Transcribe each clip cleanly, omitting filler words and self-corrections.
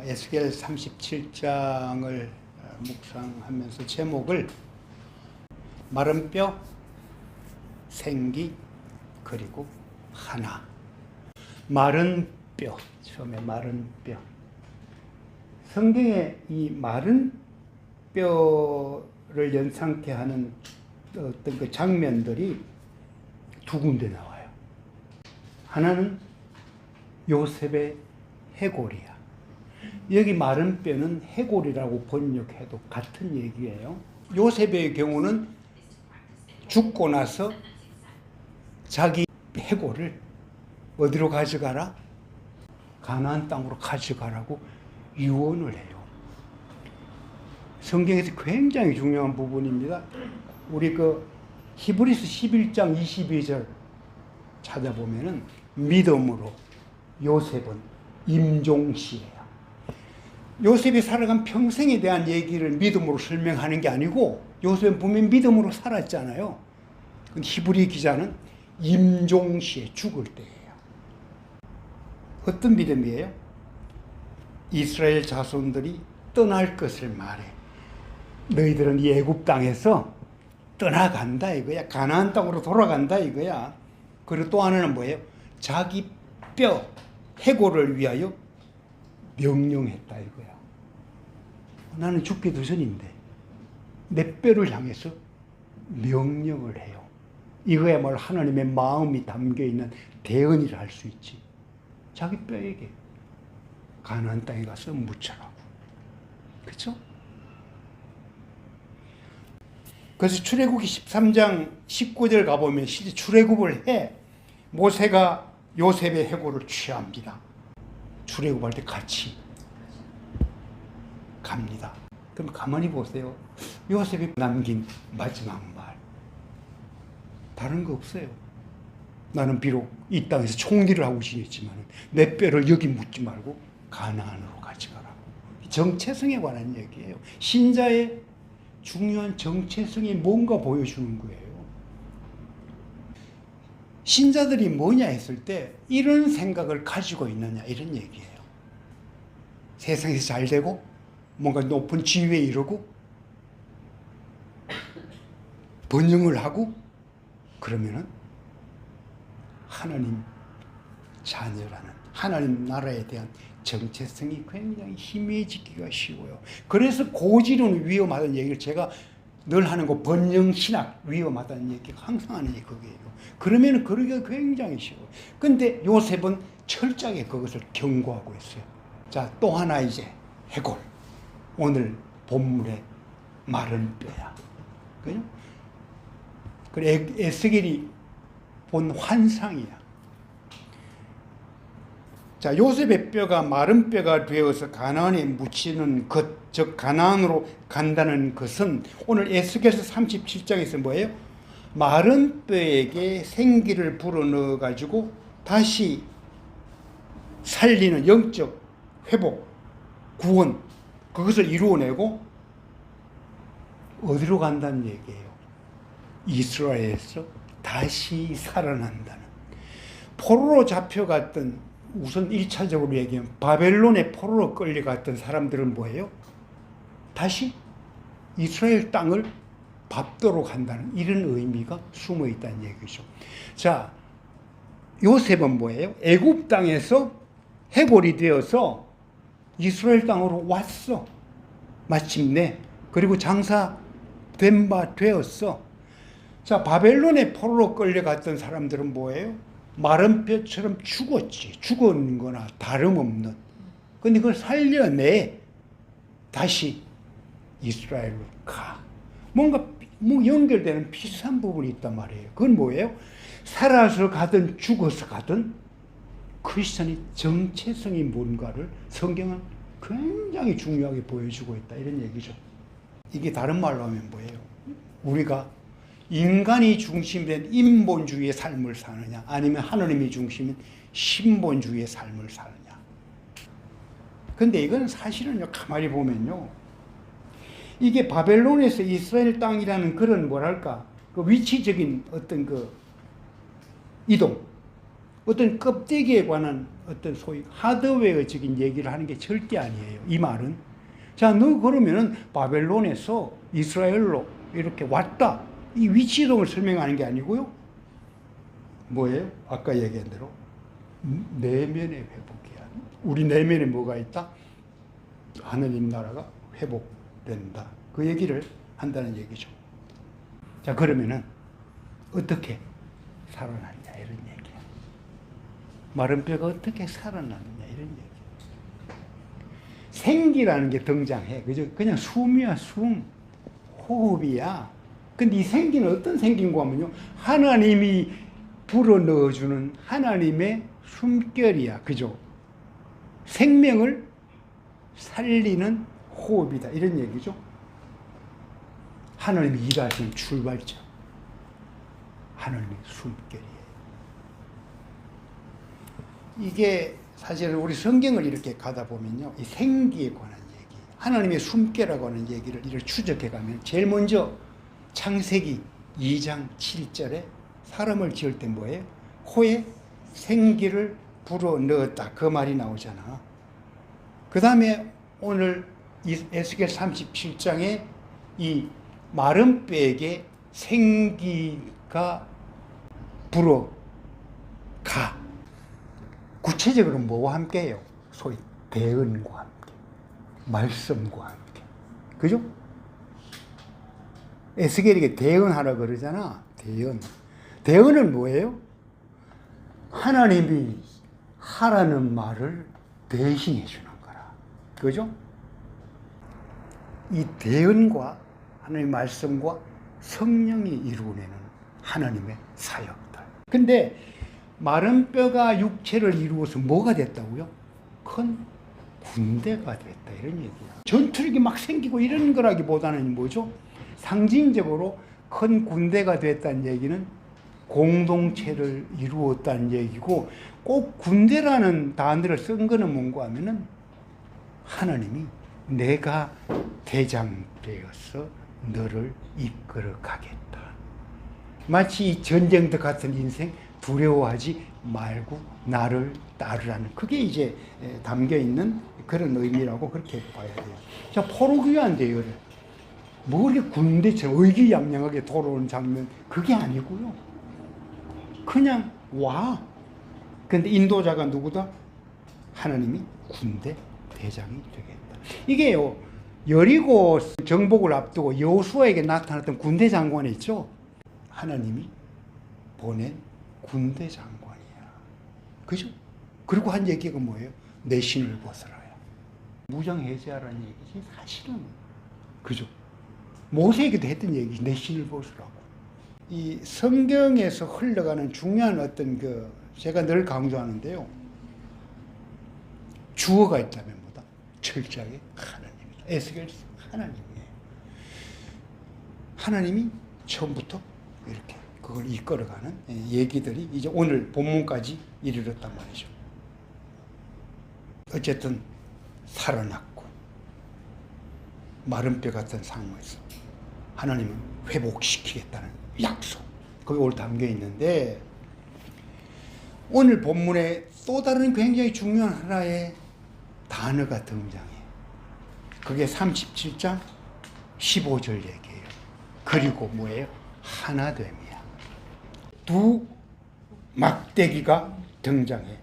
에스겔 37장을 묵상하면서 제목을 마른 뼈, 생기, 그리고 하나. 마른 뼈, 처음에 마른 뼈. 성경에 이 마른 뼈를 연상케 하는 어떤 그 장면들이 두 군데 나와요. 하나는 요셉의 해골이야. 여기 마른 뼈는 해골이라고 번역해도 같은 얘기예요. 요셉의 경우는 죽고 나서 자기 해골을 어디로 가져가라? 가나안 땅으로 가져가라고 유언을 해요. 성경에서 굉장히 중요한 부분입니다. 우리 히브리서 11장 22절 찾아보면은 믿음으로 요셉은 임종시해요. 요셉이 살아간 평생에 대한 얘기를 믿음으로 설명하는 게 아니고 요셉은 분명히 믿음으로 살았잖아요. 히브리 기자는 임종시에 죽을 때예요. 어떤 믿음이에요? 이스라엘 자손들이 떠날 것을 말해. 너희들은 이 애굽 땅에서 떠나간다 이거야. 가나안 땅으로 돌아간다 이거야. 그리고 또 하나는 뭐예요? 자기 뼈, 해골을 위하여 명령했다 이거야. 나는 죽기도 전인데 내 뼈를 향해서 명령을 해요. 이거야말로 하나님의 마음이 담겨있는 대언이라 할 수 있지. 자기 뼈에게 가나안 땅에 가서 묻혀라고. 그렇죠? 그래서 출애굽기 13장 19절 가보면 실제 출애굽을 해. 모세가 요셉의 해골을 취합니다. 출애굽할 때 같이 갑니다. 그럼 가만히 보세요. 요셉이 남긴 마지막 말. 다른 거 없어요. 나는 비록 이 땅에서 총리를 하고 지냈지만 내 뼈를 여기 묻지 말고 가나안으로 가져가라고. 정체성에 관한 얘기예요. 신자의 중요한 정체성이 뭔가 보여주는 거예요. 신자들이 뭐냐 했을 때 이런 생각을 가지고 있느냐 이런 얘기예요. 세상에서 잘 되고 뭔가 높은 지위에 이르고 번영을 하고 그러면은 하나님 자녀라는 하나님 나라에 대한 정체성이 굉장히 희미해지기가 쉬워요. 그래서 고지는 위험하다는 얘기를 제가 늘 하는 거 번영신학 위험하다는 얘기가 항상 하는 얘기 그거예요. 그러면 그러기가 굉장히 쉬워요. 근데 요셉은 철저하게 그것을 경고하고 있어요. 자, 또 하나 이제 해골. 오늘 본문의 마른 뼈야. 그죠? 그래 에스겔이 본 환상이야. 자, 요셉의 뼈가 마른 뼈가 되어서 가나안에 묻히는 것, 즉 가나안으로 간다는 것은 오늘 에스겔서 37장에서 뭐예요? 마른 뼈에게 생기를 불어넣어 가지고 다시 살리는 영적 회복, 구원, 그것을 이루어내고 어디로 간다는 얘기예요? 이스라엘에서 다시 살아난다는. 포로로 잡혀갔던, 우선 1차적으로 얘기하면 바벨론의 포로로 끌려갔던 사람들은 뭐예요? 다시 이스라엘 땅을 밟도록 한다는 이런 의미가 숨어 있다는 얘기죠. 자, 요셉은 뭐예요? 애굽 땅에서 해골이 되어서 이스라엘 땅으로 왔어. 마침내. 그리고 장사된 바 되었어. 자, 바벨론의 포로로 끌려갔던 사람들은 뭐예요? 마른 뼈처럼 죽었지. 죽은 거나 다름없는. 근데 그걸 살려내. 다시 이스라엘로 가. 뭔가 연결되는 비슷한 부분이 있단 말이에요. 그건 뭐예요? 살아서 가든 죽어서 가든 크리스천의 정체성이 뭔가를 성경은 굉장히 중요하게 보여주고 있다. 이런 얘기죠. 이게 다른 말로 하면 뭐예요? 우리가 인간이 중심된 인본주의의 삶을 사느냐 아니면 하나님이 중심인 신본주의의 삶을 사느냐. 근데 이건 사실은요, 가만히 보면요, 이게 바벨론에서 이스라엘 땅이라는 그런 뭐랄까 그 위치적인 어떤 그 이동, 어떤 껍데기에 관한 어떤 소위 하드웨어적인 얘기를 하는 게 절대 아니에요. 이 말은. 자, 너 그러면은 바벨론에서 이스라엘로 이렇게 왔다. 이 위치 이동을 설명하는 게 아니고요. 뭐예요? 아까 얘기한 대로 내면의 회복이야. 우리 내면에 뭐가 있다? 하느님 나라가 회복된다. 그 얘기를 한다는 얘기죠. 자, 그러면은 어떻게 살아났냐 이런 얘기야. 마른 뼈가 어떻게 살아났느냐 이런 얘기. 생기라는 게 등장해. 그죠? 그냥 숨이야, 숨. 호흡이야. 근데 이 생기는 어떤 생기인가 하면요. 하나님이 불어 넣어주는 하나님의 숨결이야. 그죠? 생명을 살리는 호흡이다. 이런 얘기죠. 하나님이 일하시는 출발점. 하나님의 숨결이에요. 이게 사실은 우리 성경을 이렇게 가다 보면요. 이 생기에 관한 얘기, 하나님의 숨결이라고 하는 얘기를 이렇게 추적해 가면 제일 먼저 창세기 2장 7절에 사람을 지을 때 뭐예요? 코에 생기를 불어 넣었다. 그 말이 나오잖아. 그 다음에 오늘 에스겔 37장에 이 마른 뼈에게 생기가 불어 가. 구체적으로 뭐와 함께해요? 소위 대언과 함께, 말씀과 함께. 그죠? 에스겔에게 대언하라 그러잖아. 대언. 대언은 뭐예요? 하나님이 하라는 말을 대신해 주는 거라. 그죠? 이 대언과 하나님의 말씀과 성령이 이루어내는 하나님의 사역들. 근데 마른 뼈가 육체를 이루어서 뭐가 됐다고요? 큰 군대가 됐다 이런 얘기야. 전투력이 막 생기고 이런 거라기보다는 뭐죠? 상징적으로 큰 군대가 됐다는 얘기는 공동체를 이루었다는 얘기고, 꼭 군대라는 단어를 쓴 거는 뭔가 하면은 하나님이 내가 대장 되어서 너를 이끌어 가겠다. 마치 이 전쟁터 같은 인생 두려워하지 말고 나를 따르라는, 그게 이제 담겨 있는 그런 의미라고 그렇게 봐야 돼요. 자, 포로귀환 대열을 뭐 이렇게 군대처럼 의기양양하게 돌아오는 장면, 그게 아니고요. 그냥 와. 근데 인도자가 누구다? 하나님이 군대 대장이 되겠다. 이게요, 여리고 정복을 앞두고 여호수아에게 나타났던 군대 장관이 있죠. 하나님이 보낸 군대 장관이야. 그죠? 그리고 한 얘기가 뭐예요? 내 신을 벗으라야. 무장해제하라는 얘기지 사실은. 그죠? 모세에게도 했던 얘기지. 내 신을 벗으라고. 이 성경에서 흘러가는 중요한 어떤 제가 늘 강조하는데요. 주어가 있다면 뭐다? 철저하게 하나님이다. 에스겔 하나님이에요. 하나님이 처음부터 이렇게 그걸 이끌어가는 얘기들이 이제 오늘 본문까지 이르렀단 말이죠. 어쨌든 살아났고 마른 뼈 같은 상황에서 하나님은 회복시키겠다는 약속, 그게 오늘 담겨 있는데, 오늘 본문에 또 다른 굉장히 중요한 하나의 단어가 등장해. 그게 37장 15절 얘기예요. 그리고 뭐예요? 하나됨이야. 두 막대기가 등장해.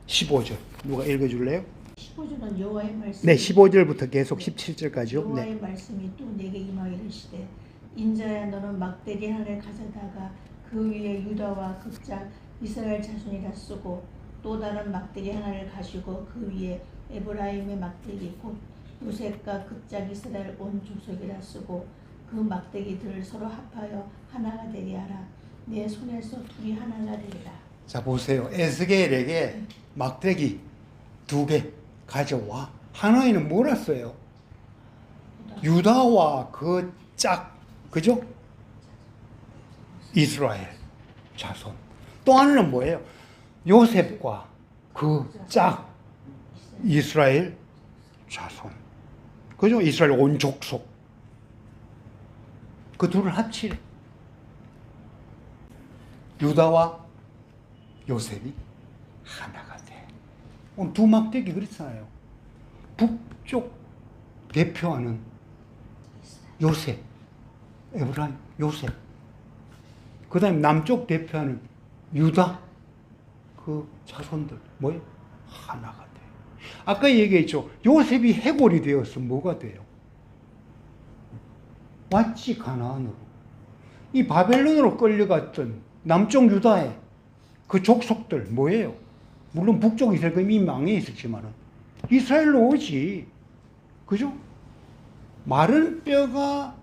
15절 누가 읽어줄래요? 15절은 여호와의 말씀이, 네, 15절부터 계속 17절까지요. 여호와의 네. 말씀이 또 내게 임하여 이르시되, 인자야 너는 막대기 하나를 가져다가 그 위에 유다와 극작 이스라엘 자손이라 쓰고, 또 다른 막대기 하나를 가지고 그 위에 에브라임의 막대기 곧 요셉과 극작 이스라엘 온 족속이라 쓰고, 그 막대기들을 서로 합하여 하나가 되게 하라. 내 손에서 둘이 하나가 되리라. 자, 보세요. 에스겔에게 막대기 2개 가져와. 하나에는 뭐라 써요? 유다와 그 짝, 그죠? 이스라엘 자손. 또 하나는 뭐예요? 요셉과 그 짝, 이스라엘 자손. 그죠? 이스라엘 온 족속. 그 둘을 합치래. 유다와 요셉이 하나가 돼. 오늘 두 막대기 그렇잖아요. 북쪽 대표하는 요셉, 에브라임, 요셉. 그 다음에 남쪽 대표하는 유다, 그 자손들, 뭐예요? 하나가 돼. 아까 얘기했죠. 요셉이 해골이 되어서 뭐가 돼요? 왔지, 가나안으로. 이 바벨론으로 끌려갔던 남쪽 유다의 그 족속들, 뭐예요? 물론 북쪽 이스라엘 이미 망해 있었지만은, 이스라엘로 오지. 그죠? 마른 뼈가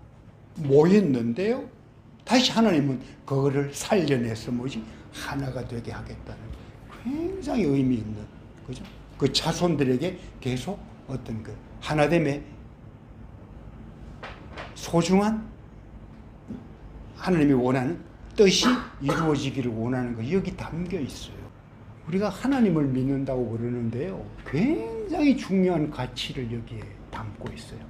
모였는데요. 다시 하나님은 그거를 살려내서 뭐지? 하나가 되게 하겠다는 굉장히 의미 있는, 그죠? 그 자손들에게 계속 어떤 그 하나됨의 소중한 하나님이 원하는 뜻이 이루어지기를 원하는 거 여기 담겨 있어요. 우리가 하나님을 믿는다고 그러는데요. 굉장히 중요한 가치를 여기에 담고 있어요.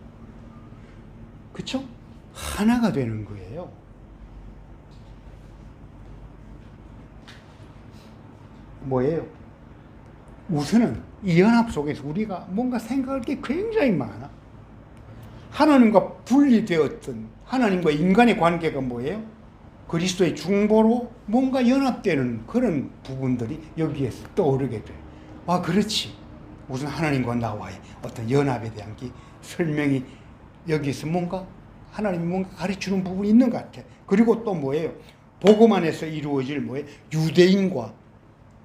그렇죠? 하나가 되는 거예요. 뭐예요? 우선은 이 연합 속에서 우리가 뭔가 생각할 게 굉장히 많아. 하나님과 분리되었던 하나님과 인간의 관계가 뭐예요? 그리스도의 중보로 뭔가 연합되는 그런 부분들이 여기에서 떠오르게 돼요. 아, 그렇지. 우선 하나님과 나와의 어떤 연합에 대한 게 설명이 여기서 뭔가 하나님이 뭔가 가르치는 부분이 있는 것 같아. 그리고 또 뭐예요? 복음 안에서 이루어질 뭐예요? 유대인과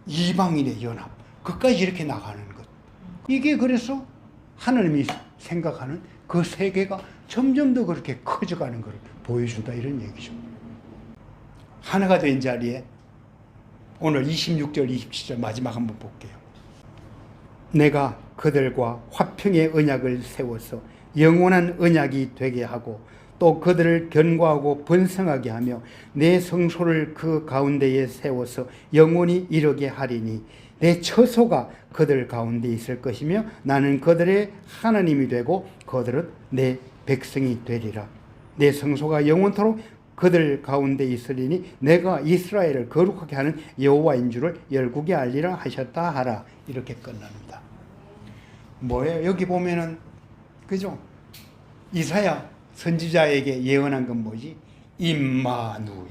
이방인의 연합. 그까지 이렇게 나가는 것. 이게 그래서 하나님이 생각하는 그 세계가 점점 더 그렇게 커져가는 것을 보여준다 이런 얘기죠. 하나가 된 자리에 오늘 26절 27절 마지막 한번 볼게요. 내가 그들과 화평의 언약을 세워서 영원한 언약이 되게 하고 또 그들을 견고하고 번성하게 하며 내 성소를 그 가운데에 세워서 영원히 이르게 하리니 내 처소가 그들 가운데 있을 것이며 나는 그들의 하나님이 되고 그들은 내 백성이 되리라. 내 성소가 영원토록 그들 가운데 있으리니 내가 이스라엘을 거룩하게 하는 여호와인 줄을 열국에 알리라 하셨다 하라. 이렇게 끝납니다. 뭐예요? 여기 보면은 그죠? 이사야 선지자에게 예언한 건 뭐지? 임마누엘.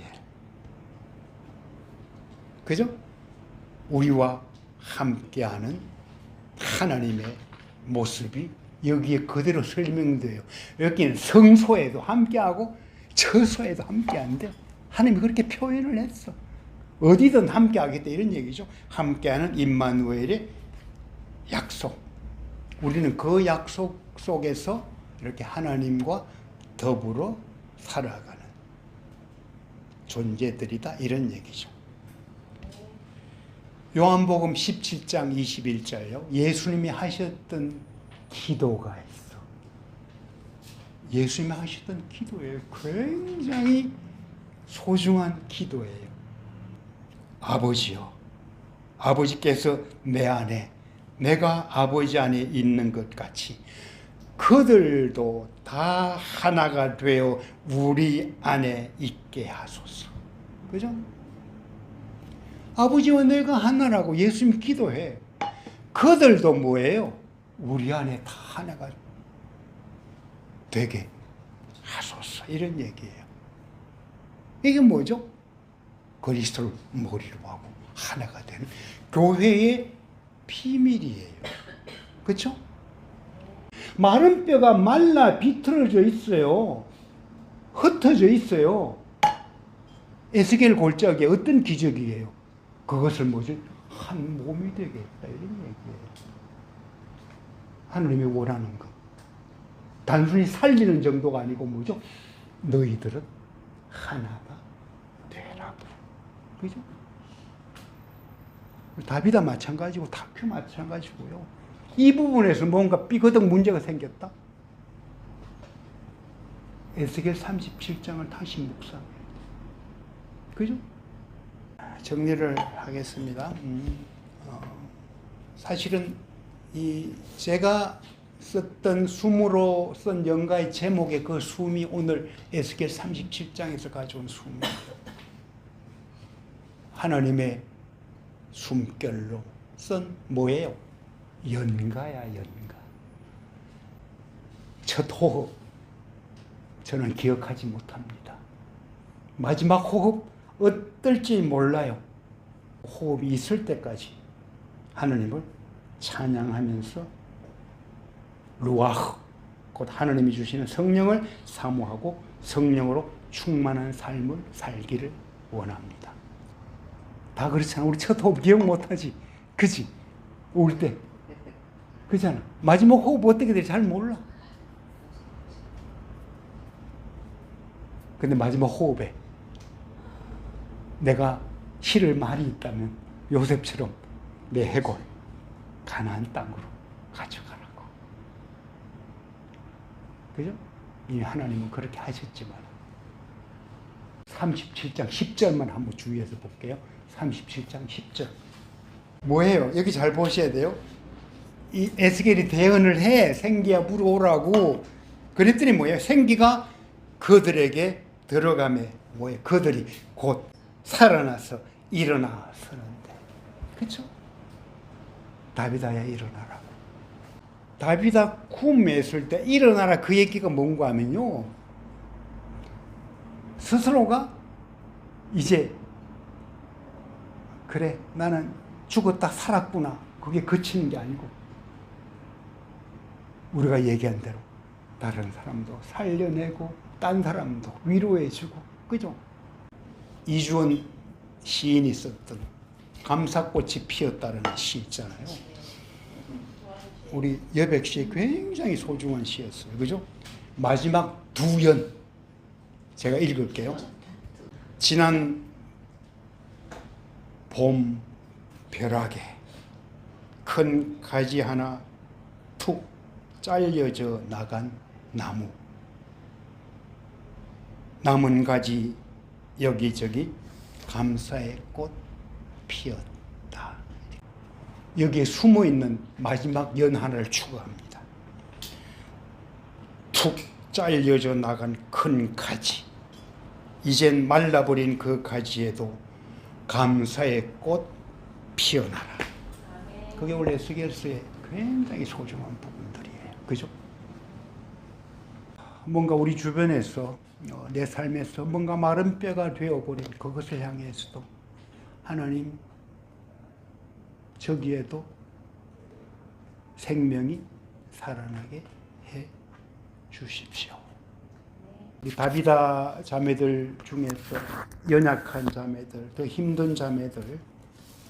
그죠? 우리와 함께하는 하나님의 모습이 여기에 그대로 설명돼요. 여기는 성소에도 함께하고 처소에도 함께한대. 하나님이 그렇게 표현을 했어. 어디든 함께하겠다 이런 얘기죠. 함께하는 임마누엘의 약속. 우리는 그 약속 속에서 이렇게 하나님과 더불어 살아가는 존재들이다 이런 얘기죠. 요한복음 17장 21절요. 예수님이 하셨던 기도가 있어. 예수님이 하셨던 기도예요. 굉장히 소중한 기도예요. 아버지요. 아버지께서 내 안에 내가 아버지 안에 있는 것 같이 그들도 다 하나가 되어 우리 안에 있게 하소서. 그죠? 아버지와 내가 하나라고 예수님이 기도해. 그들도 뭐예요? 우리 안에 다 하나가 되게 하소서. 이런 얘기예요. 이게 뭐죠? 그리스도를 머리로 하고 하나가 되는 교회의 비밀이에요. 그렇죠? 마른 뼈가 말라 비틀어져 있어요. 흩어져 있어요. 에스겔 골짜기에 어떤 기적이에요? 그것을 뭐지? 한 몸이 되겠다 이런 얘기예요. 하나님이 원하는 것. 단순히 살리는 정도가 아니고 뭐죠? 너희들은 하나가 되라고. 그죠? 다비다 마찬가지고 다큐 마찬가지고요. 이 부분에서 뭔가 삐거덕 문제가 생겼다. 에스겔 37장을 다시 묵상해요. 그죠? 정리를 하겠습니다. 사실은 제가 썼던 숨으로 쓴 연가의 제목의 그 숨이 오늘 에스겔 37장에서 가져온 숨이에요. 하나님의 숨결로 쓴 뭐예요? 연가야, 연가. 첫 호흡 저는 기억하지 못합니다. 마지막 호흡 어떨지 몰라요. 호흡이 있을 때까지 하느님을 찬양하면서 루아흐, 곧 하느님이 주시는 성령을 사모하고 성령으로 충만한 삶을 살기를 원합니다. 다 그렇잖아. 우리 첫 호흡 기억 못하지. 그지? 올 때. 그잖아. 마지막 호흡 어떻게 될지 잘 몰라. 근데 마지막 호흡에 내가 실을 말이 있다면 요셉처럼 내 해골 가나안 땅으로 가져가라고. 그죠? 이 하나님은 그렇게 하셨지만 37장 10절만 한번 주의해서 볼게요. 37장 10절. 뭐예요? 여기 잘 보셔야 돼요. 이 에스겔이 대언을 해. 생기야 물어오라고. 그랬더니 뭐예요? 생기가 그들에게 들어가매 뭐예요? 그들이 곧 살아나서 일어나서는데. 그렇죠? 다비다야 일어나라고. 다비다 꿈했을 때 일어나라 그 얘기가 뭔가 하면요. 스스로가 이제 그래 나는 죽었다 살았구나. 그게 그치는 게 아니고 우리가 얘기한 대로 다른 사람도 살려내고 딴 사람도 위로해주고 그죠? 이주원 시인이 썼던 감사꽃이 피었다는 시 있잖아요. 우리 여백 시에 굉장히 소중한 시였어요. 그죠? 마지막 두 연 제가 읽을게요. 지난 봄 벼락에 큰 가지 하나 툭 잘려져 나간 나무. 남은 가지 여기저기 감사의 꽃 피었다. 여기에 숨어있는 마지막 연 하나를 추구합니다. 툭 잘려져 나간 큰 가지. 이젠 말라버린 그 가지에도 감사의 꽃 피어나라. 그게 원래 에스겔서의 굉장히 소중한 부분들이에요. 그죠? 뭔가 우리 주변에서 내 삶에서 뭔가 마른 뼈가 되어버린 그것을 향해서도 하나님 저기에도 생명이 살아나게 해 주십시오. 우리 다비다 자매들 중에서 연약한 자매들, 더 힘든 자매들,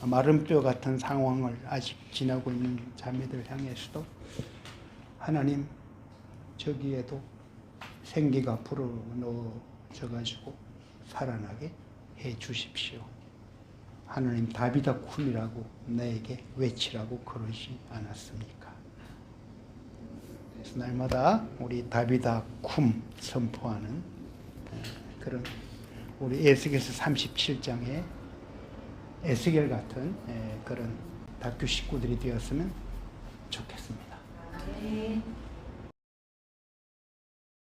마른 뼈 같은 상황을 아직 지나고 있는 자매들 향해서도 하나님 저기에도 생기가 불어넣어져가지고 살아나게 해 주십시오. 하나님 다비다 쿰이라고 나에게 외치라고 그러지 않았습니까? 그래서 날마다 우리 다비다 쿰 선포하는 그런 우리 에스겔서 37장에 에스겔 같은 그런 다큐 식구들이 되었으면 좋겠습니다.